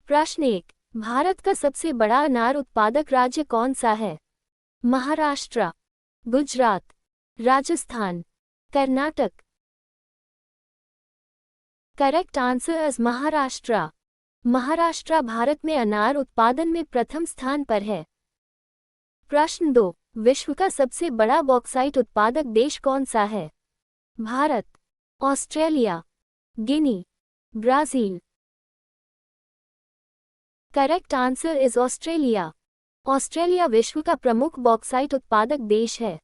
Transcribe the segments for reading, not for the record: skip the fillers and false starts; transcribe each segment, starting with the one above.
प्रश्न 1। भारत का सबसे बड़ा अनार उत्पादक राज्य कौन सा है? Maharashtra, Gujarat, Rajasthan, Karnataka. Correct answer is Maharashtra. Maharashtra Bharat में अनार उत्पादन में प्रथम स्थान पर है। प्रश्न 2। विश्व का सबसे बड़ा बॉक्साइट उत्पादक देश कौन सा है? Bharat, Australia, Guinea, Brazil. Correct answer is Australia. Australia विश्व का प्रमुख बॉक्साइट उत्पादक देश है।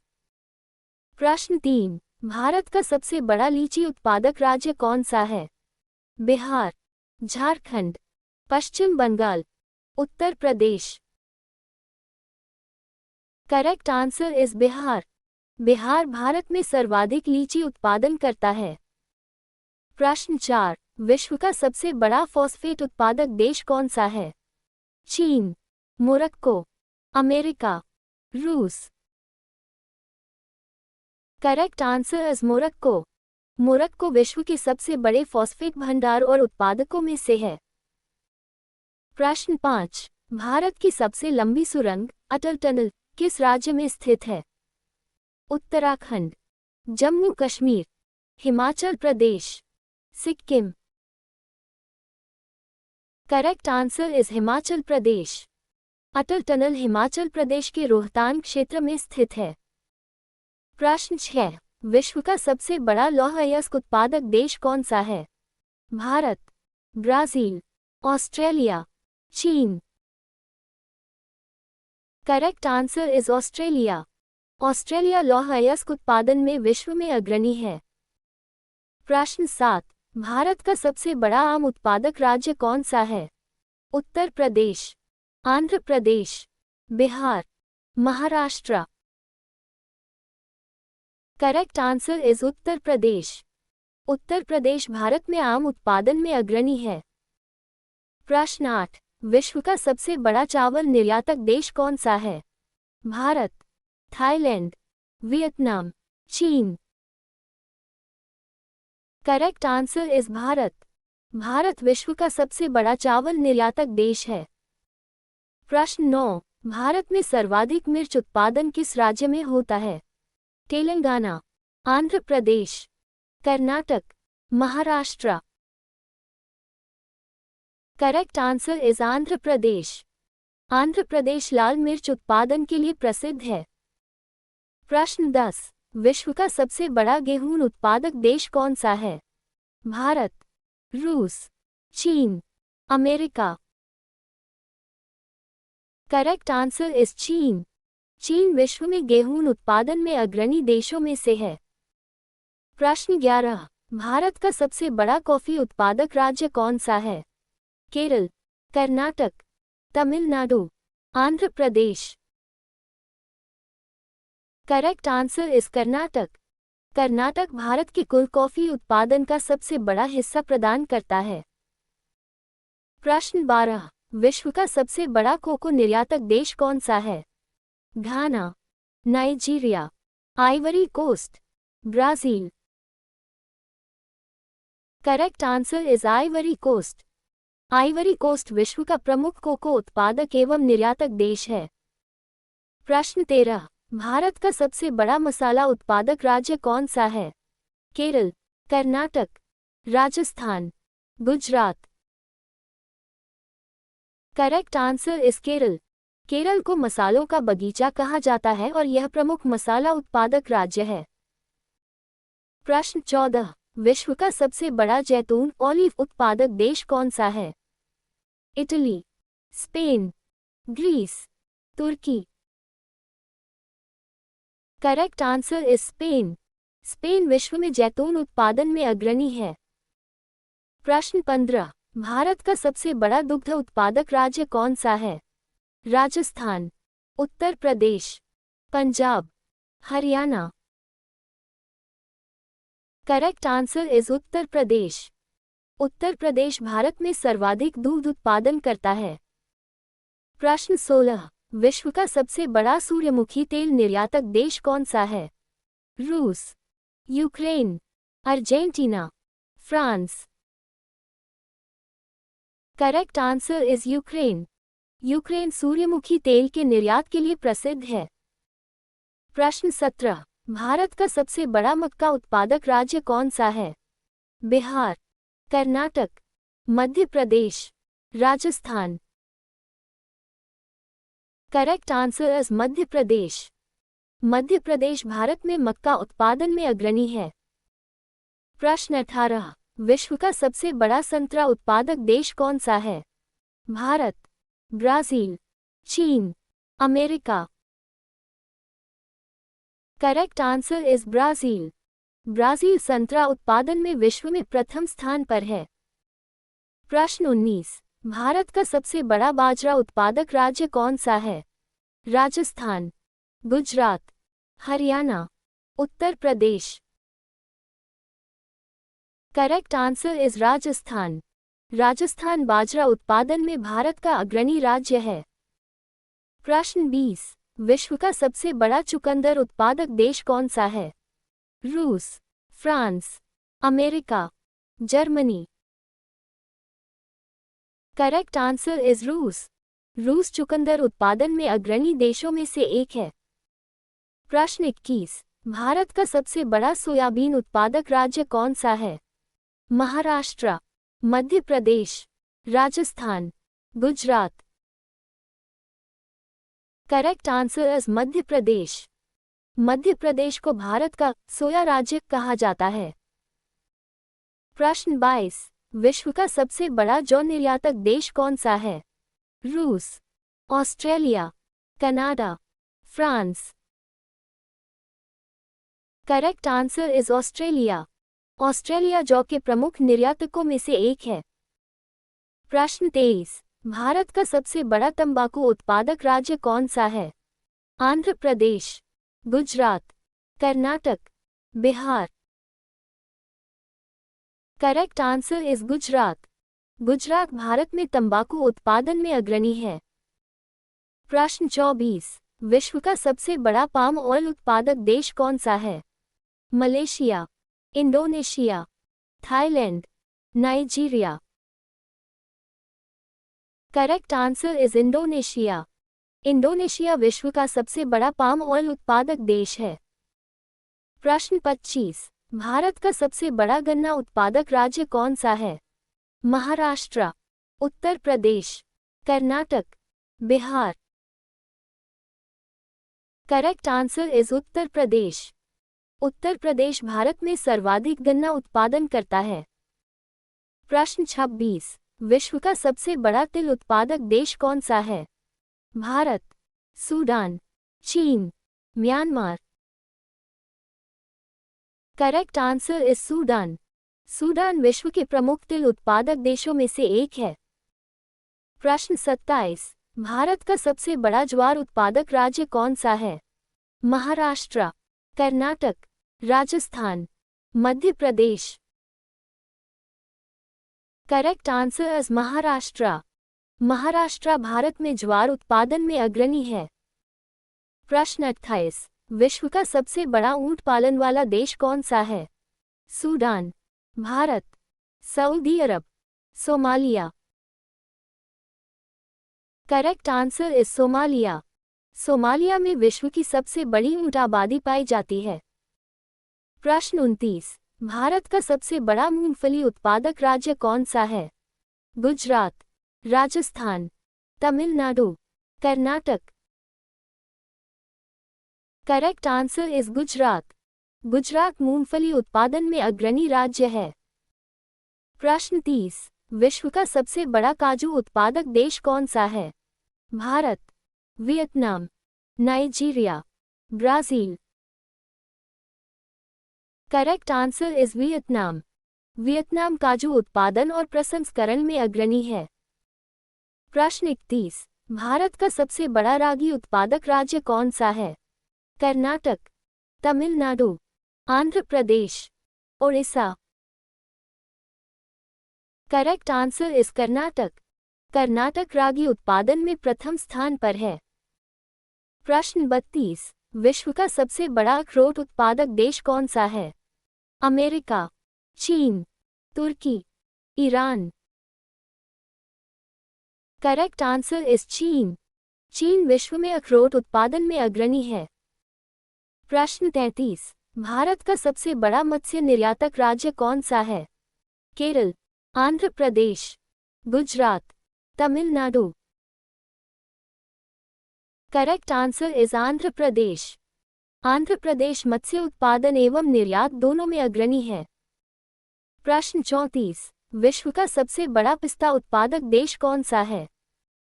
प्रश्न 3। भारत का सबसे बड़ा लीची उत्पादक राज्य कौन सा है? Bihar, Jharkhand, Paschim Bengal, Uttar Pradesh. Correct answer is Bihar. Bihar Bharat में सर्वाधिक लीची उत्पादन करता है। प्रश्न 4। विश्व का सबसे बड़ा फॉस्फेट उत्पादक देश कौन सा है? चीन, मोरक्को, अमेरिका, रूस। Correct answer is Morocco. Morocco विश्व के सबसे बड़े फॉस्फेट भंडार और उत्पादकों में से है। प्रश्न 5। भारत की सबसे लंबी सुरंग अटल टनल किस राज्य में स्थित है? Uttarakhand, Jammu Kashmir, Himachal Pradesh, Sikkim. Correct answer is Himachal Pradesh. Atal tunnel Himachal Pradesh के रोहतांग क्षेत्र में स्थित है। प्रश्न 6। विश्व का सबसे बड़ा लौह अयस्क उत्पादक देश कौन सा है? भारत, ब्राजील, ऑस्ट्रेलिया, चीन। Correct answer is Australia. Australia लौह अयस्क उत्पादन में विश्व में अग्रणी है। प्रश्न 7। भारत का सबसे बड़ा आम उत्पादक राज्य कौन सा है? Uttar Pradesh, Andhra Pradesh, Bihar, Maharashtra. Correct answer is Uttar Pradesh. Uttar Pradesh Bharat में आम उत्पादन में अग्रणी है। प्रश्न 8। विश्व का सबसे बड़ा चावल निर्यातक देश कौन सा है? भारत, थाईलैंड, वियतनाम, चीन। Correct answer is Bharat. Bharat विश्व का सबसे बड़ा चावल निर्यातक देश है। प्रश्न 9। भारत में सर्वाधिक मिर्च उत्पादन किस राज्य में होता है? Telangana, Andhra Pradesh, Karnataka, Maharashtra. Correct answer is Andhra Pradesh. Andhra Pradesh लाल मिर्च उत्पादन के लिए प्रसिद्ध है। प्रश्न 10। विश्व का सबसे बड़ा गेहूं उत्पादक देश कौन सा है? भारत, रूस, चीन, अमेरिका। करेक्ट आंसर इज चीन। चीन विश्व में गेहूं उत्पादन में अग्रणी देशों में से है। प्रश्न 11। भारत का सबसे बड़ा कॉफी उत्पादक राज्य कौन सा है? Kerala, Karnataka, Tamil Nadu, Andhra Pradesh. Correct answer is Karnataka. Karnataka Bharat के कुल कॉफी उत्पादन का सबसे बड़ा हिस्सा प्रदान करता है। प्रश्न 12। विश्व का सबसे बड़ा कोको निर्यातक देश कौन सा है? Ghana, Nigeria, Ivory Coast, Brazil. Correct answer is Ivory Coast. Ivory Coast विश्व का प्रमुख कोको उत्पादक एवं निर्यातक देश है। प्रश्न 13। भारत का सबसे बड़ा मसाला उत्पादक राज्य कौन सा है? Kerala, Karnataka, Rajasthan, Gujarat. Correct answer is Kerala. Kerala को मसालों का बगीचा कहा जाता है और यह प्रमुख मसाला उत्पादक राज्य है। प्रश्न 14। विश्व का सबसे बड़ा जैतून ऑलिव उत्पादक देश कौन सा है? इटली, स्पेन, ग्रीस, तुर्की। Correct answer is Spain. Spain विश्व में जैतून उत्पादन में अग्रणी है। प्रश्न 15। भारत का सबसे बड़ा दुग्ध उत्पादक राज्य कौन सा है? Rajasthan, Uttar Pradesh, Punjab, Haryana. Correct answer is Uttar Pradesh. Uttar Pradesh Bharat में सर्वाधिक दूध उत्पादन करता है। प्रश्न 16। विश्व का सबसे बड़ा सूर्यमुखी तेल निर्यातक देश कौन सा है? रूस, Ukraine, Argentina, France. Correct answer is Ukraine. Ukraine सूर्यमुखी तेल के निर्यात के लिए प्रसिद्ध है। प्रश्न 17। भारत का सबसे बड़ा मक्का उत्पादक राज्य कौन सा है? बिहार, कर्नाटक, मध्य Pradesh, Rajasthan. Correct answer is Madhya Pradesh. Madhya Pradesh Bharat में मक्का उत्पादन में अग्रणी है। प्रश्न 18। विश्व का सबसे बड़ा संतरा उत्पादक देश कौन सा है? भारत, ब्राजील, चीन, America. Correct answer is Brazil. Brazil संतरा उत्पादन में विश्व में प्रथम स्थान पर है। प्रश्न 19। भारत का सबसे बड़ा बाजरा उत्पादक राज्य कौन सा है? Rajasthan, Gujarat, Haryana, Uttar Pradesh. Correct answer is Rajasthan. Rajasthan बाजरा उत्पादन में भारत का अग्रणी राज्य है। प्रश्न 20। विश्व का सबसे बड़ा चुकंदर उत्पादक देश कौन सा है? रूस, France, America, Germany. Correct answer is रूस। रूस चुकंदर उत्पादन में अग्रणी देशों में से एक है। प्रश्न 21। भारत का सबसे बड़ा सोयाबीन उत्पादक राज्य कौन सा है? Maharashtra, Madhya Pradesh, Rajasthan, Gujarat. Correct answer is Madhya Pradesh. Madhya Pradesh को भारत का सोया राज्य कहा जाता है। प्रश्न 22। विश्व का सबसे बड़ा जौ निर्यातक देश कौन सा है? रूस, Australia, Canada, France. Correct answer is Australia. Australia जौ के प्रमुख निर्यातकों में से एक है। प्रश्न 23। भारत का सबसे बड़ा तंबाकू उत्पादक राज्य कौन सा है? Andhra Pradesh, Gujarat, Karnataka, Bihar. Correct answer is Gujarat. Gujarat Bharat में तंबाकू उत्पादन में अग्रणी है। प्रश्न 24। विश्व का सबसे बड़ा पाम ऑयल उत्पादक देश कौन सा है? Malaysia, Indonesia, Thailand, Nigeria. Correct answer is Indonesia. Indonesia विश्व का सबसे बड़ा पाम ऑयल उत्पादक देश है। प्रश्न 25। भारत का सबसे बड़ा गन्ना उत्पादक राज्य कौन सा है? Maharashtra, Uttar Pradesh, Karnataka, Bihar. Correct answer is Uttar Pradesh. Uttar Pradesh Bharat में सर्वाधिक गन्ना उत्पादन करता है। प्रश्न 26। विश्व का सबसे बड़ा तिल उत्पादक देश कौन सा है? भारत, सूडान, चीन, Myanmar. Correct answer is Sudan. Sudan विश्व के प्रमुख तिल उत्पादक देशों में से एक है। प्रश्न 27। भारत का सबसे बड़ा ज्वार उत्पादक राज्य कौन सा है? Maharashtra, Karnataka, Rajasthan, Madhya Pradesh. Correct answer is Maharashtra. Maharashtra Bharat में ज्वार उत्पादन में अग्रणी है। प्रश्न 28। विश्व का सबसे बड़ा ऊंट पालन वाला देश कौन सा है? Sudan, Bharat, Saudi Arab, Somalia. Correct answer is Somalia. Somalia में विश्व की सबसे बड़ी ऊंट आबादी पाई जाती है। प्रश्न 29। भारत का सबसे बड़ा मूंगफली उत्पादक राज्य कौन सा है? Gujarat, Rajasthan, Tamil Nadu, Karnataka. Correct answer is Gujarat. Gujarat मूंगफली उत्पादन में अग्रणी राज्य है। प्रश्न 30। विश्व का सबसे बड़ा काजू उत्पादक देश कौन सा है? Bharat, Vietnam, Nigeria, Brazil. Correct answer is Vietnam. Vietnam काजू उत्पादन और प्रसंस्करण में अग्रणी है। प्रश्न 31। भारत का सबसे बड़ा रागी उत्पादक राज्य कौन सा है? Karnataka, Tamil Nadu, Andhra Pradesh, Odisha. Correct answer is Karnataka. Karnataka रागी उत्पादन में प्रथम स्थान पर है। प्रश्न 32। विश्व का सबसे बड़ा अखरोट उत्पादक देश कौन सा है? अमेरिका, चीन, तुर्की, ईरान। करेक्ट आंसर इज चीन। चीन विश्व में अखरोट उत्पादन में अग्रणी है। प्रश्न 33। भारत का सबसे बड़ा मत्स्य निर्यातक राज्य कौन सा है? Kerala, Andhra Pradesh, Gujarat, Tamil Nadu. Correct answer is Andhra Pradesh. Andhra Pradesh मत्स्य उत्पादन एवं निर्यात दोनों में अग्रणी है। प्रश्न 34। विश्व का सबसे बड़ा पिस्ता उत्पादक देश कौन सा है?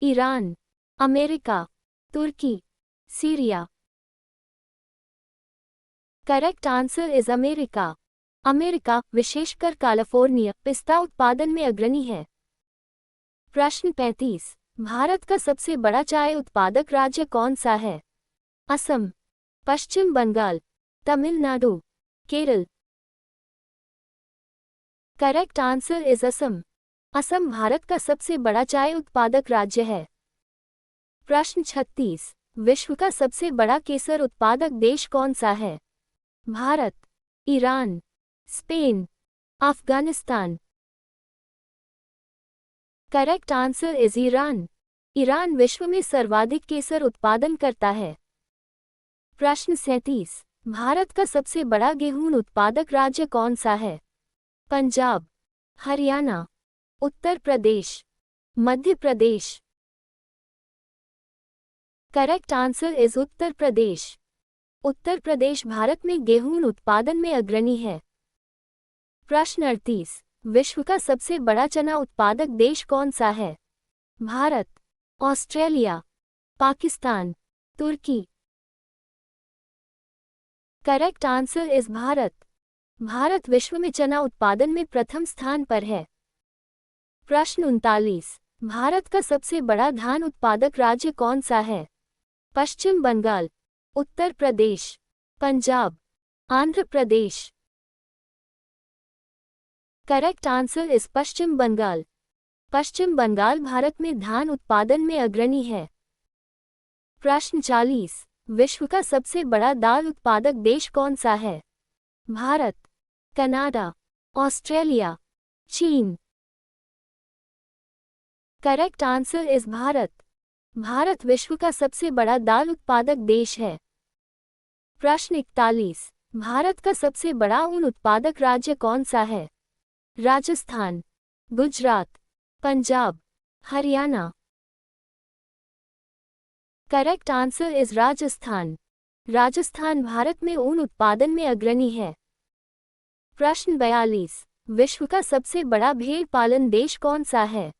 ईरान, अमेरिका, तुर्की, Syria. Correct answer is America. America, विशेषकर कैलिफोर्निया, पिस्ता उत्पादन में अग्रणी है। प्रश्न 35। भारत का सबसे बड़ा चाय उत्पादक राज्य कौन सा है? Assam, Paschim Bengal, Tamil Nadu, Kerala. Correct answer is Assam. Assam Bharat का सबसे बड़ा चाय उत्पादक राज्य है। प्रश्न 36। विश्व का सबसे बड़ा केसर उत्पादक देश कौन सा है? Bharat, Iran, Spain, Afghanistan. Correct answer is Iran. Iran विश्व में सर्वाधिक केसर उत्पादन करता है। प्रश्न 37। भारत का सबसे बड़ा गेहूं उत्पादक राज्य कौन सा है? Punjab, Haryana, Uttar Pradesh, Madhya Pradesh. Correct answer is Uttar Pradesh. Uttar Pradesh Bharat में गेहूं उत्पादन में अग्रणी है। प्रश्न 38। विश्व का सबसे बड़ा चना उत्पादक देश कौन सा है? भारत, ऑस्ट्रेलिया, पाकिस्तान, तुर्की। Correct answer is Bharat. Bharat विश्व में चना उत्पादन में प्रथम स्थान पर है। प्रश्न 39। भारत का सबसे बड़ा धान उत्पादक राज्य कौन सा है? पश्चिम Bengal, Uttar Pradesh, Punjab, Andhra Pradesh. Correct answer is Paschim Bengal. Paschim Bengal Bharat में धान उत्पादन में अग्रणी है। प्रश्न 40। विश्व का सबसे बड़ा दाल उत्पादक देश कौन सा है? भारत, कनाडा, ऑस्ट्रेलिया, चीन। Correct answer is Bharat. Bharat विश्व का सबसे बड़ा दाल उत्पादक देश है। प्रश्न 41। भारत का सबसे बड़ा ऊन उत्पादक राज्य कौन सा है? Rajasthan, Gujarat, Punjab, Haryana. Correct answer is Rajasthan. Rajasthan Bharat में ऊन उत्पादन में अग्रणी है। प्रश्न 42। विश्व का सबसे बड़ा भेड़ पालन देश कौन सा है?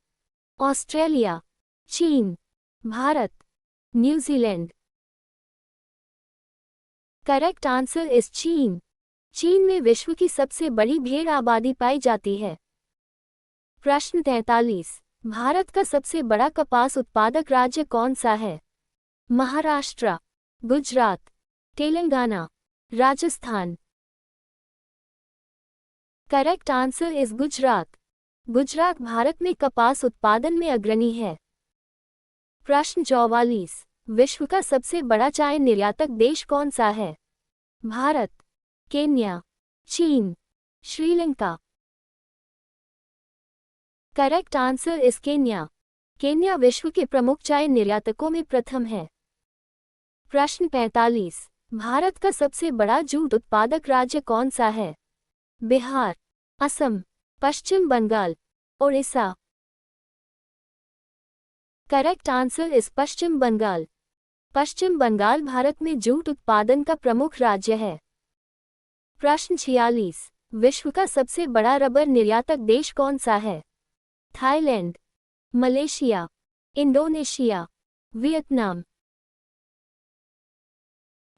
ऑस्ट्रेलिया, चीन, Bharat, New Zealand. Correct answer is चीन। चीन में विश्व की सबसे बड़ी भेड़ आबादी पाई जाती है। प्रश्न 43। भारत का सबसे बड़ा कपास उत्पादक राज्य कौन सा है? Maharashtra, Gujarat, Telangana, Rajasthan. Correct answer is Gujarat. Gujarat Bharat में कपास उत्पादन में अग्रणी है। प्रश्न 44। विश्व का सबसे बड़ा चाय निर्यातक देश कौन सा है? भारत, केन्या, चीन, Sri Lanka. Correct answer is Kenya. Kenya विश्व के प्रमुख चाय निर्यातकों में प्रथम है। प्रश्न 45। भारत का सबसे बड़ा जूट उत्पादक राज्य कौन सा है? Bihar, Assam, Paschim Bengal, Odisha. Correct answer is Paschim Bengal. Paschim Bengal Bharat में जूट उत्पादन का प्रमुख राज्य है। प्रश्न 46। विश्व का सबसे बड़ा रबर निर्यातक देश कौन सा है? Thailand, Malaysia, Indonesia, Vietnam.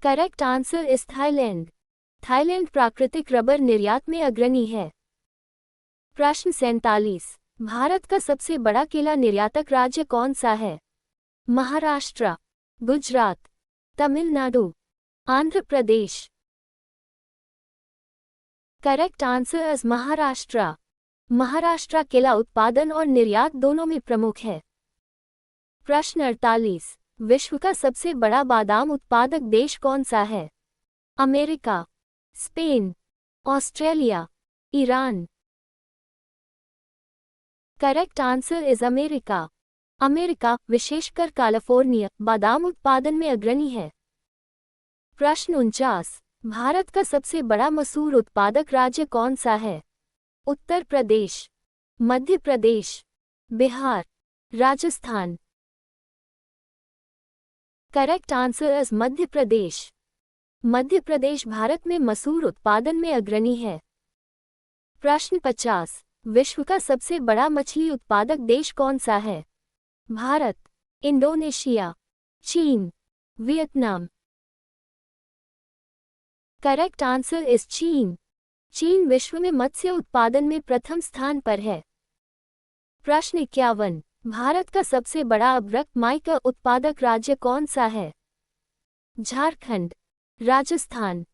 Correct answer is Thailand. Thailand प्राकृतिक रबर निर्यात में अग्रणी है। प्रश्न 47। भारत का सबसे बड़ा केला निर्यातक राज्य कौन सा है? Maharashtra, Gujarat, Tamil Nadu, Andhra Pradesh. Correct answer is Maharashtra. Maharashtra केला उत्पादन और निर्यात दोनों में प्रमुख है। प्रश्न 48। विश्व का सबसे बड़ा बादाम उत्पादक देश कौन सा है? America, Spain, Australia, Iran. Correct answer is America. America, विशेषकर कैलिफोर्निया, बादाम उत्पादन में अग्रणी है। प्रश्न 49, भारत का सबसे बड़ा मसूर उत्पादक राज्य कौन सा है? Uttar Pradesh, Madhya Pradesh, Bihar, Rajasthan. Correct answer is Madhya Pradesh. Madhya Pradesh Bharat में मसूर उत्पादन में अग्रणी है। प्रश्न 50, विश्व का सबसे बड़ा मछली उत्पादक देश कौन सा है? भारत, इंडोनेशिया, चीन, वियतनाम। करेक्ट आंसर इज चीन। चीन विश्व में मत्स्य उत्पादन में प्रथम स्थान पर है। प्रश्न 51, भारत का सबसे बड़ा अभ्रक माई का उत्पादक राज्य कौन सा है? Jharkhand, Rajasthan,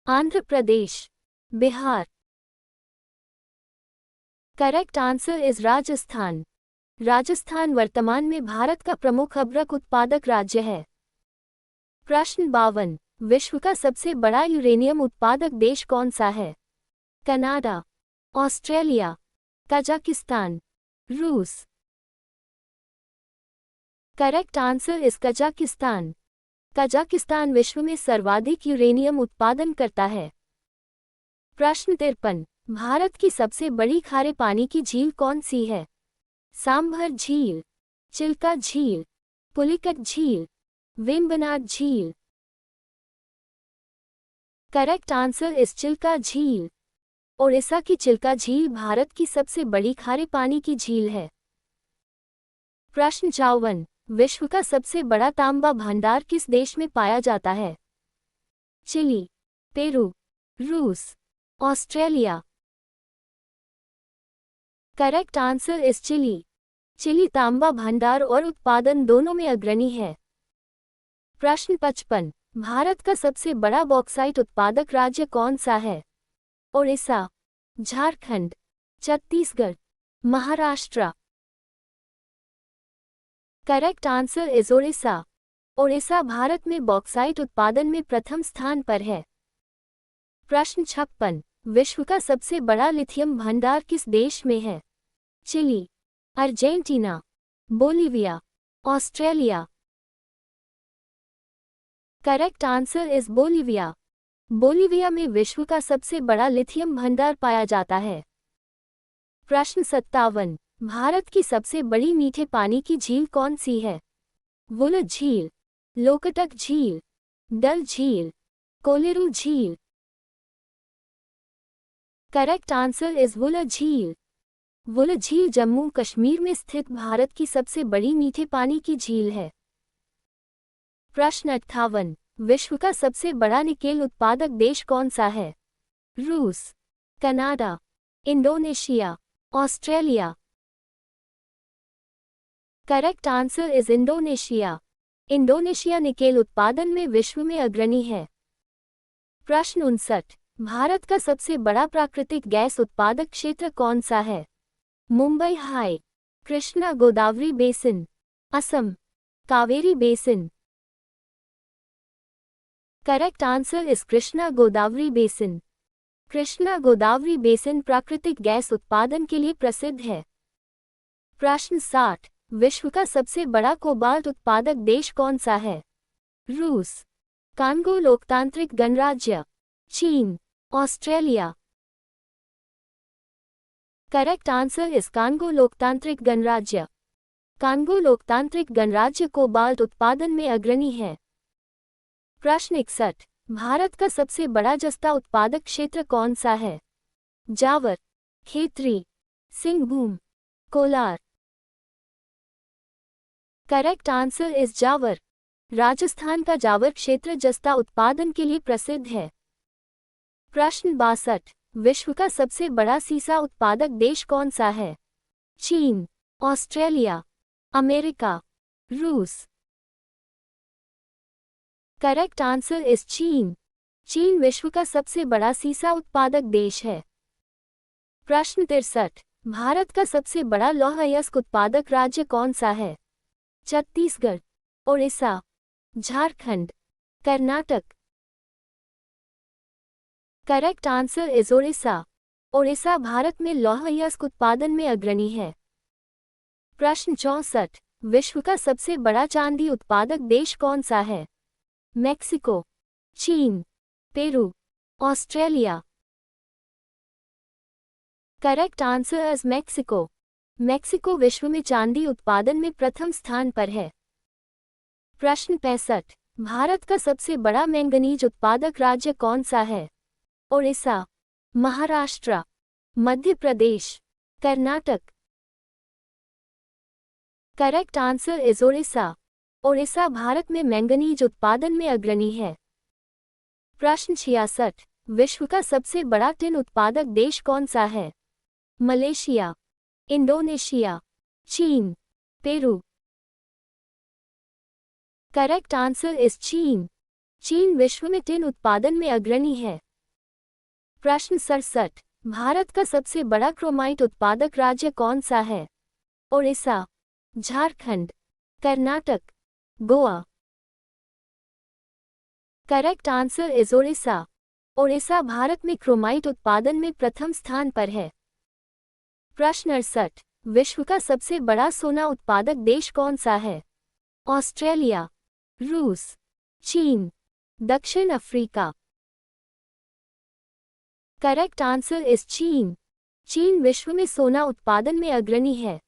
Andhra Pradesh, Bihar. Correct answer is Rajasthan. Rajasthan वर्तमान में भारत का प्रमुख अभ्रक उत्पादक राज्य है। प्रश्न 52, विश्व का सबसे बड़ा यूरेनियम उत्पादक देश कौन सा है? कनाडा, ऑस्ट्रेलिया, कजाकिस्तान, रूस। Correct answer is Kazakhstan. Kazakhstan विश्व में सर्वाधिक यूरेनियम उत्पादन करता है। प्रश्न 53, भारत की सबसे बड़ी खारे पानी की झील कौन सी है? सांभर झील, चिल्का झील, पुलिकट झील, वेम्बनाड झील। करेक्ट आंसर इज चिल्का झील। ओडिशा की चिल्का झील भारत की सबसे बड़ी खारे पानी की झील है। प्रश्न 54, विश्व का सबसे बड़ा तांबा भंडार किस देश में पाया जाता है? चिली, पेरू, रूस, Australia. Correct answer is Chile. Chile तांबा भंडार और उत्पादन दोनों में अग्रणी है। प्रश्न 55, भारत का सबसे बड़ा बॉक्साइट उत्पादक राज्य कौन सा है? Odisha, Jharkhand, Chhattisgarh, Maharashtra. Correct answer is Odisha. Odisha Bharat में बॉक्साइट उत्पादन में प्रथम स्थान पर है। प्रश्न 56, विश्व का सबसे बड़ा लिथियम भंडार किस देश में है? Chile, Argentina, Bolivia, Australia. Correct answer is Bolivia. Bolivia में विश्व का सबसे बड़ा लिथियम भंडार पाया जाता है। प्रश्न 57, भारत की सबसे बड़ी मीठे पानी की झील कौन सी है? वुलर झील, लोकटक झील, डल झील, कोलेरू झील। करेक्ट आंसर इज वुलर झील। वुलर झील जम्मू कश्मीर में स्थित भारत की सबसे बड़ी मीठे पानी की झील है। प्रश्न 58, विश्व का सबसे बड़ा निकेल उत्पादक देश कौन सा है? रूस, Canada, Indonesia, Australia. Correct answer is Indonesia. Indonesia nickel उत्पादन में विश्व में अग्रणी है। प्रश्न 59, भारत का सबसे बड़ा प्राकृतिक गैस उत्पादक क्षेत्र कौन सा है? Mumbai high, Krishna Godavari basin, Assam, Kaveri basin. Correct answer is Krishna Godavari basin. Krishna Godavari basin प्राकृतिक गैस उत्पादन के लिए प्रसिद्ध है। प्रश्न 60, विश्व का सबसे बड़ा कोबाल्ट उत्पादक देश कौन सा है? रूस, कांगो लोकतांत्रिक गणराज्य, चीन, Australia. Correct answer is Congo लोकतांत्रिक गणराज्य। कांगो लोकतांत्रिक गणराज्य कोबाल्ट उत्पादन में अग्रणी है। प्रश्न 61, भारत का सबसे बड़ा जस्ता उत्पादक क्षेत्र कौन सा है? Zawar, Khetri, Singhbhum, Kolar. Correct answer is Zawar. Rajasthan का जावर क्षेत्र जस्ता उत्पादन के लिए प्रसिद्ध है। प्रश्न 62, विश्व का सबसे बड़ा सीसा उत्पादक देश कौन सा है? चीन, ऑस्ट्रेलिया, अमेरिका, रूस। करेक्ट आंसर इज चीन। चीन विश्व का सबसे बड़ा सीसा उत्पादक देश है। प्रश्न 63, भारत का सबसे बड़ा लौह अयस्क उत्पादक राज्य कौन सा है? Chhattisgarh, Odisha, Jharkhand, Karnataka. Correct answer is Odisha. Odisha Bharat में लौह अयस्क उत्पादन में अग्रणी है। प्रश्न 64, विश्व का सबसे बड़ा चांदी उत्पादक देश कौन सा है? मैक्सिको, चीन, Peru, Australia. Correct answer is Mexico. Mexico विश्व में चांदी उत्पादन में प्रथम स्थान पर है। प्रश्न 65। भारत का सबसे बड़ा मैंगनीज उत्पादक राज्य कौन सा है? Odisha, Maharashtra, Madhya Pradesh, Karnataka. Correct answer is Odisha. Odisha Bharat में मैंगनीज उत्पादन में अग्रणी है। प्रश्न 66। विश्व का सबसे बड़ा टिन उत्पादक देश कौन सा है? मलेशिया, इंडोनेशिया, चीन, पेरू। करेक्ट आंसर इज चीन। चीन विश्व में टिन उत्पादन में अग्रणी है। प्रश्न 67। भारत का सबसे बड़ा क्रोमाइट उत्पादक राज्य कौन सा है? Odisha, Jharkhand, Karnataka, Goa. Correct answer is Odisha. Odisha Bharat में क्रोमाइट उत्पादन में प्रथम स्थान पर है। प्रश्न 68। विश्व का सबसे बड़ा सोना उत्पादक देश कौन सा है? ऑस्ट्रेलिया, रूस, चीन, दक्षिण अफ्रीका। करेक्ट आंसर इज चीन। चीन विश्व में सोना उत्पादन में अग्रणी है।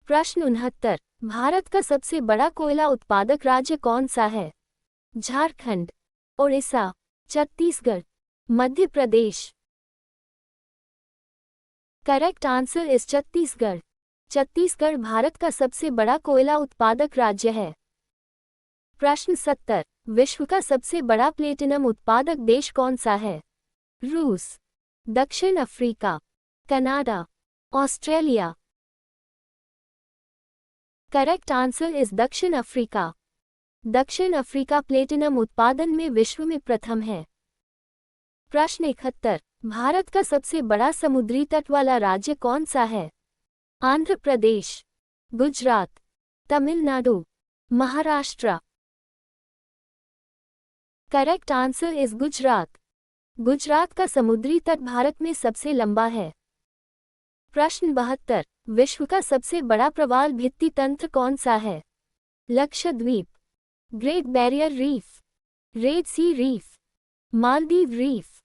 प्रश्न 69। भारत का सबसे बड़ा कोयला उत्पादक राज्य कौन सा है? Jharkhand, Odisha, Chhattisgarh, Madhya Pradesh. Correct answer is Chhattisgarh. Chhattisgarh Bharat का सबसे बड़ा कोयला उत्पादक राज्य है। प्रश्न 70। विश्व का सबसे बड़ा प्लेटिनम उत्पादक देश कौन सा है? रूस, दक्षिण Africa, Canada, Australia. Correct answer is दक्षिण अफ्रीका। दक्षिण अफ्रीका प्लेटिनम उत्पादन में विश्व में प्रथम है। प्रश्न 71। भारत का सबसे बड़ा समुद्री तट वाला राज्य कौन सा है? Andhra Pradesh, Gujarat, Tamil Nadu, Maharashtra. Correct answer is Gujarat. Gujarat का समुद्री तट भारत में सबसे लंबा है। प्रश्न 72। विश्व का सबसे बड़ा प्रवाल भित्ति तंत्र कौन सा है? Lakshadweep, great barrier reef, red sea reef, Maldives reef.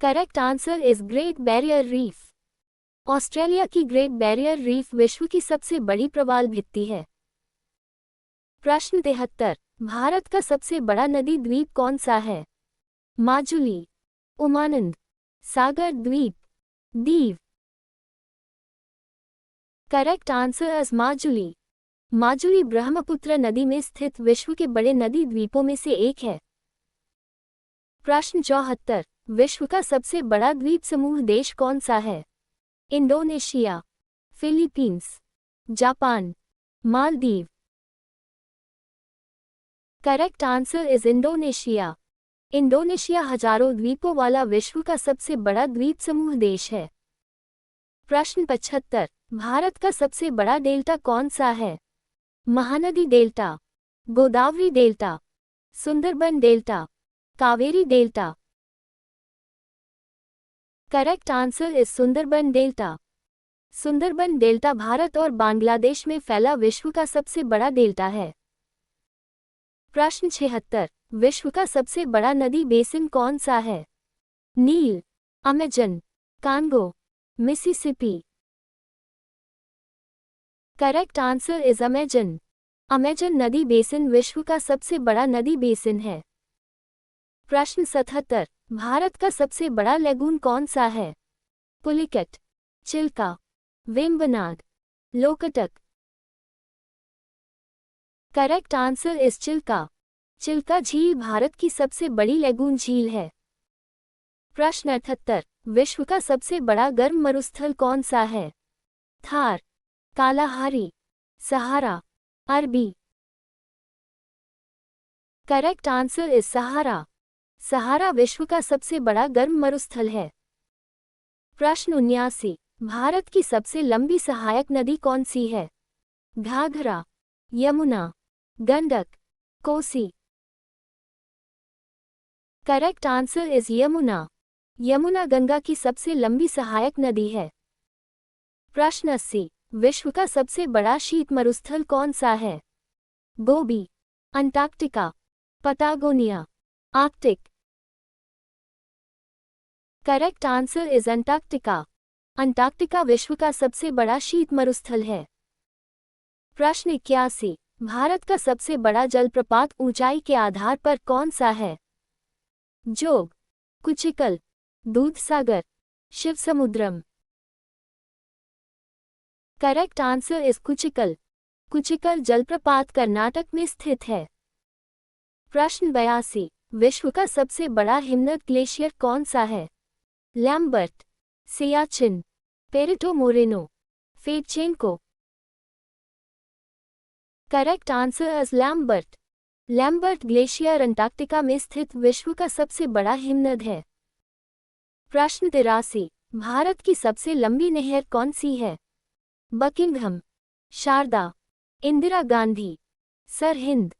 Correct answer is great barrier reef. Australia की ग्रेट बैरियर रीफ विश्व की सबसे बड़ी प्रवाल भित्ति है। प्रश्न 73। भारत का सबसे बड़ा नदी द्वीप कौन सा है? माजुली, उमानंद, सागर द्वीप, Diu. Correct answer is Majuli. Majuli Brahmaputra नदी में स्थित विश्व के बड़े नदी द्वीपों में से एक है। प्रश्न 74। विश्व का सबसे बड़ा द्वीप समूह देश कौन सा है? Indonesia, Philippines, Japan, Maldives. Correct answer is Indonesia. Indonesia हजारों द्वीपों वाला विश्व का सबसे बड़ा द्वीप समूह देश है। प्रश्न 75। भारत का सबसे बड़ा डेल्टा कौन सा है? Mahanadi delta, Godavari delta, Sundarban delta, Kaveri delta. Correct answer is Sundarban delta. Sundarban delta Bharat और बांग्लादेश में फैला विश्व का सबसे बड़ा डेल्टा है। प्रश्न 76। विश्व का सबसे बड़ा नदी बेसिन कौन सा है? Nile, Amazon, Congo, Mississippi. Correct answer is Amazon. Amazon नदी बेसिन विश्व का सबसे बड़ा नदी बेसिन है। प्रश्न 77। भारत का सबसे बड़ा लेगून कौन सा है? Pulicat, Chilika, Vembanad, Loktak. Correct answer is Chilika. Chilika झील भारत की सबसे बड़ी लेगून झील है। प्रश्न 78। विश्व का सबसे बड़ा गर्म मरुस्थल कौन सा है? थार, कालाहारी, सहारा, अरबी। करेक्ट आंसर इज सहारा। सहारा विश्व का सबसे बड़ा गर्म मरुस्थल है। प्रश्न 79। भारत की सबसे लंबी सहायक नदी कौन सी है? Ghaghara, Yamuna, Gandak, Kosi. Correct answer is Yamuna. Yamuna Ganga की सबसे लंबी सहायक नदी है। प्रश्न 80। विश्व का सबसे बड़ा शीत मरुस्थल कौन सा है? Gobi, Antarctica, Patagonia, Arctic. Correct answer is Antarctica. Antarctica विश्व का सबसे बड़ा शीत मरुस्थल है। प्रश्न 81, भारत का सबसे बड़ा जलप्रपात ऊंचाई के आधार पर कौन सा है? Jog, Kunchikal, Dudhsagar, Shivasamudram. Correct answer is Kunchikal. Kunchikal जलप्रपात कर्नाटक में स्थित है। प्रश्न 82, विश्व का सबसे बड़ा हिमनद ग्लेशियर कौन सा है? Lambert, Siachen, Perito Moreno, Fedchenko. Correct answer is Lambert. Lambert glacier Antarctica में स्थित विश्व का सबसे बड़ा हिमनद है। प्रश्न 83, भारत की सबसे लंबी नहर कौन सी है? Buckingham, Sharda, Indira Gandhi, Sirhind.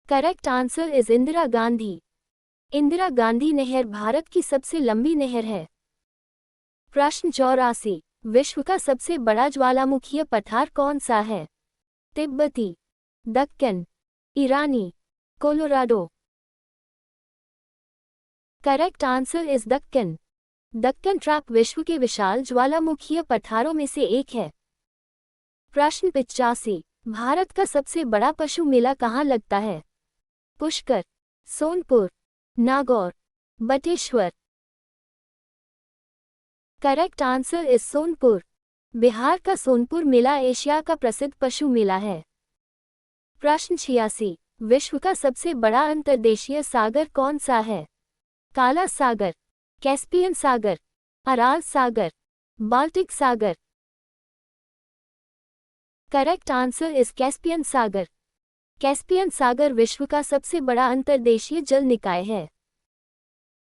Correct answer is Indira Gandhi. Indira Gandhi नहर भारत की सबसे लंबी नहर है। प्रश्न 84, विश्व का सबसे बड़ा ज्वालामुखीय पठार कौन सा है? तिब्बती, दक्कन, ईरानी, Colorado. Correct answer is Deccan. Deccan trap विश्व के विशाल ज्वालामुखीय पठारों में से एक है। प्रश्न 85, भारत का सबसे बड़ा पशु मेला कहाँ लगता है? Pushkar, Sonpur, Nagaur, Bateshwar. Correct answer is Sonpur. Bihar का सोनपुर मेला एशिया का प्रसिद्ध पशु मेला है। प्रश्न 86, विश्व का सबसे बड़ा अंतर्देशीय सागर कौन सा है? काला सागर, कैस्पियन सागर, अराल सागर, बाल्टिक सागर। करेक्ट आंसर इज कैस्पियन सागर। कैस्पियन सागर विश्व का सबसे बड़ा अंतर्देशीय जल निकाय है।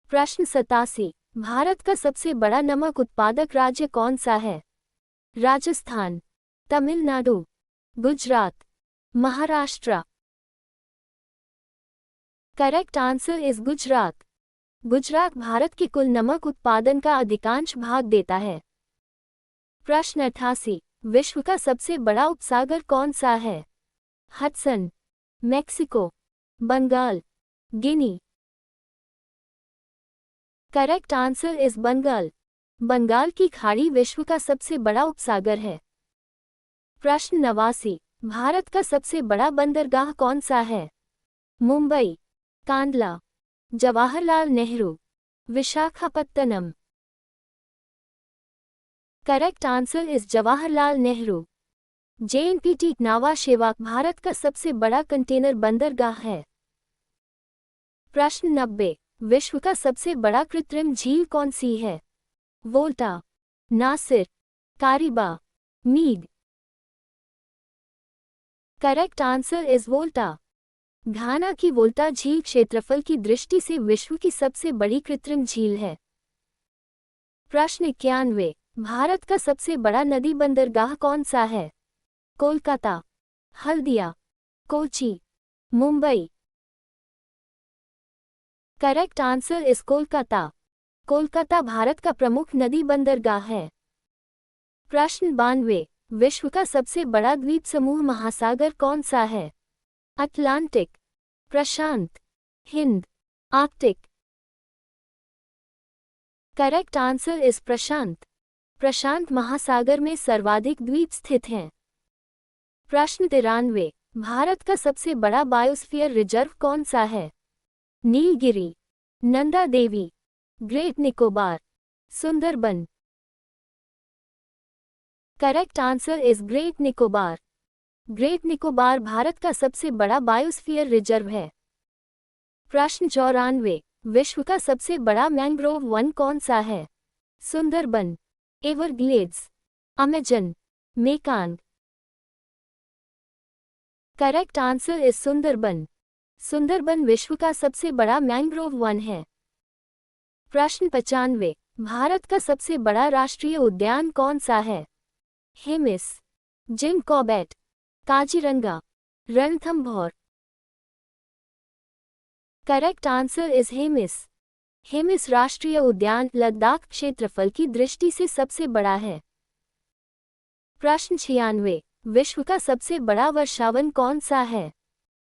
प्रश्न 87, भारत का सबसे बड़ा नमक उत्पादक राज्य कौन सा है? Rajasthan, Tamil Nadu, Gujarat, Maharashtra. Correct answer is Gujarat. Gujarat Bharat के कुल नमक उत्पादन का अधिकांश भाग देता है। प्रश्न 88, विश्व का सबसे बड़ा उपसागर कौन सा है? Hudson, Mexico, Bengal, Guinea. Correct answer is Bengal. Bengal की खाड़ी विश्व का सबसे बड़ा उपसागर है। प्रश्न 89, भारत का सबसे बड़ा बंदरगाह कौन सा है? Mumbai, Kandla, Jawaharlal Nehru, Visakhapatnam. Correct answer is Jawaharlal Nehru. JNPT Nhava Sheva Bharat का सबसे बड़ा कंटेनर बंदरगाह है। प्रश्न 90, विश्व का सबसे बड़ा कृत्रिम झील कौन सी है? वोल्टा, नासिर, कारिबा, मीग। Correct answer is Volta. Ghana की वोल्टा झील क्षेत्रफल की दृष्टि से विश्व की सबसे बड़ी कृत्रिम झील है। प्रश्न 91, भारत का सबसे बड़ा नदी बंदरगाह कौन सा है? Kolkata, Haldia, Kochi, Mumbai. Correct answer is Kolkata. Kolkata Bharat का प्रमुख नदी बंदरगाह है। प्रश्न 92, विश्व का सबसे बड़ा द्वीप समूह महासागर कौन सा है? अटलांटिक, प्रशांत, Hind, Arctic. Correct answer is प्रशांत। प्रशांत महासागर में सर्वाधिक द्वीप स्थित हैं। प्रश्न 93, भारत का सबसे बड़ा बायोस्फीयर रिजर्व कौन सा है? Nilgiri, Nanda Devi, great Nicobar, Sundarban. Correct answer is great Nicobar. Great Nicobar Bharat का सबसे बड़ा बायोस्फीयर रिजर्व है। प्रश्न 94, विश्व का सबसे बड़ा मैंग्रोव वन कौन सा है? Sundarban, Everglades, Amazon, Mekong. Correct answer is Sundarban. Sundarban विश्व का सबसे बड़ा मैंग्रोव वन है। प्रश्न 95, भारत का सबसे बड़ा राष्ट्रीय उद्यान कौन सा है? Hemis, Jim Corbett, Kaziranga, Ranthambore. Correct answer is Hemis. Hemis राष्ट्रीय उद्यान लद्दाख क्षेत्रफल की दृष्टि से सबसे बड़ा है। प्रश्न 96, विश्व का सबसे बड़ा वर्षावन कौन सा है?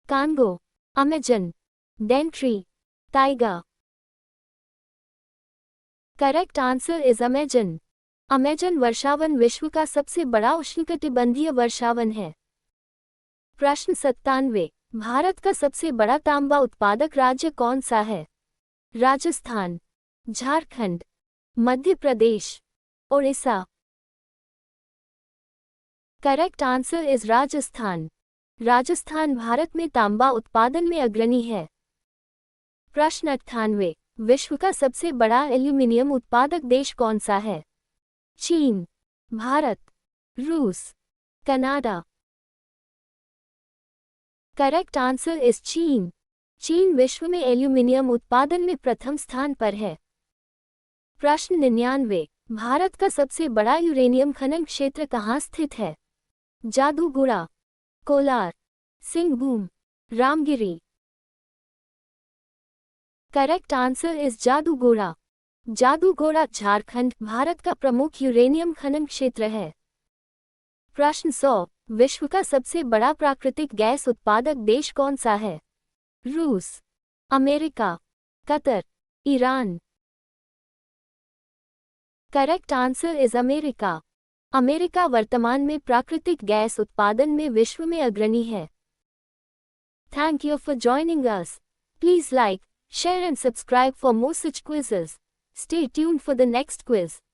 Congo, Amazon, Dentry, Tyga. Correct answer is Amazon. Amazon वर्षावन विश्व का सबसे बड़ा उष्णकटिबंधीय वर्षावन है। प्रश्न 97, भारत का सबसे बड़ा तांबा उत्पादक राज्य कौन सा है? Rajasthan, Jharkhand, Madhya Pradesh, Odisha. Correct answer is Rajasthan. Rajasthan Bharat में तांबा उत्पादन में अग्रणी है। प्रश्न 98, विश्व का सबसे बड़ा एल्यूमीनियम उत्पादक देश कौन सा है? चीन, भारत, रूस, कनाडा। करेक्ट आंसर इज चीन। चीन विश्व में एल्यूमीनियम उत्पादन में प्रथम स्थान पर है। प्रश्न 99, भारत का सबसे बड़ा यूरेनियम खनन क्षेत्र कहाँ स्थित है? Jaduguda, Kolar, Singhbhum, Ramgiri. Correct answer is Jaduguda. Jaduguda Jharkhand, Bharat का प्रमुख यूरेनियम खनन क्षेत्र है। प्रश्न 100, विश्व का सबसे बड़ा प्राकृतिक गैस उत्पादक देश कौन सा है? रूस, America, Qatar, Iran. Correct answer is America. America वर्तमान में प्राकृतिक गैस उत्पादन में विश्व में अग्रणी है। Thank you for joining us. Please like, share and subscribe for more such quizzes. Stay tuned for the next quiz.